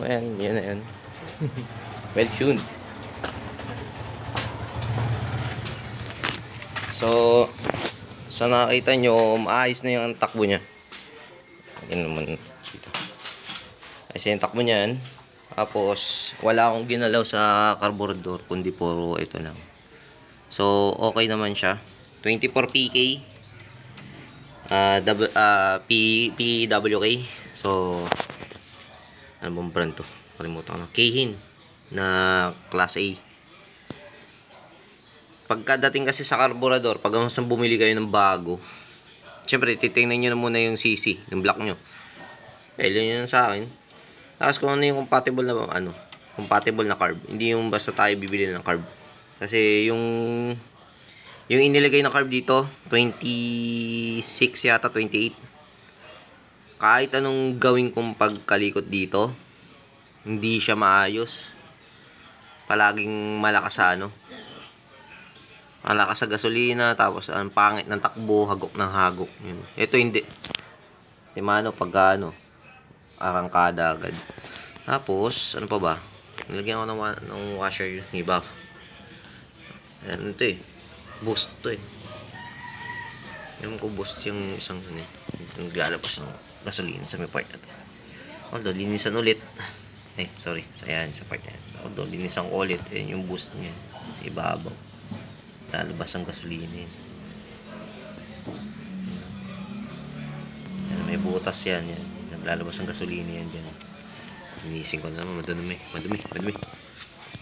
Oh, ayan, yan na yan. Well tuned. So, sa nakita nyo, maayos na yung takbo niya. Yan naman dito. Ayos yung takbo niyan. Tapos, wala akong ginalaw sa carburetor, kundi puro ito lang. So, okay naman siya. 24 PK. PWK. So, ano bang brand to? Kalimutan ko. Keihin na Class A. Pagkadating kasi sa carburetor, pag bumili kayo ng bago, syempre titingnan nyo na muna yung CC, yung block nyo. Yun sa akin. Tapos kung ano yung compatible na carb. Hindi yung basta tayo bibili ng carb. Kasi yung inilagay na carb dito, 26 yata, 28. Kahit anong gawin kong pagkalikot dito, hindi siya maayos. Palaging malakas sa malakas sa gasolina, tapos ang pangit ng takbo, hagok ng hagok. Yun. Ito hindi. Timano pagka arangkada agad. Tapos, ano pa ba? Nilagyan ko ng washer yung iba. Ayan, ito boost to Alam ko boost yung isang naglalabas ng gasolina sa may part na to. Although, linisan ulit. Sorry. Ayan, sa part na yan. Although, linisan ko ulit. Ayan yung boost niya. Sa ibabaw. Lalabas ang gasolina yun. May butas yan. Lalabas ang gasolina yan dyan. Linisin ko na naman. Madumi.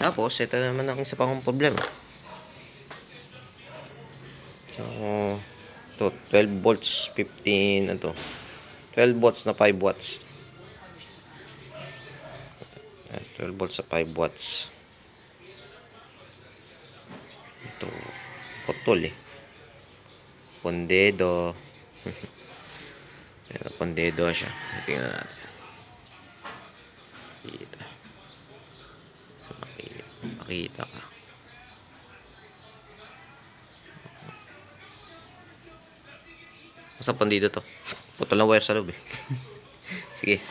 Tapos, ito naman ang isa pang problema. So, ito, 12 volts, 15, 12 volts na 5 watts. 12 volts sa 5 watts. Ito, putol Pondedo. Ayan, pondedo siya. Tingnan natin. Makita ka. Basta pondedo to. Putol na wire sa loob Sige.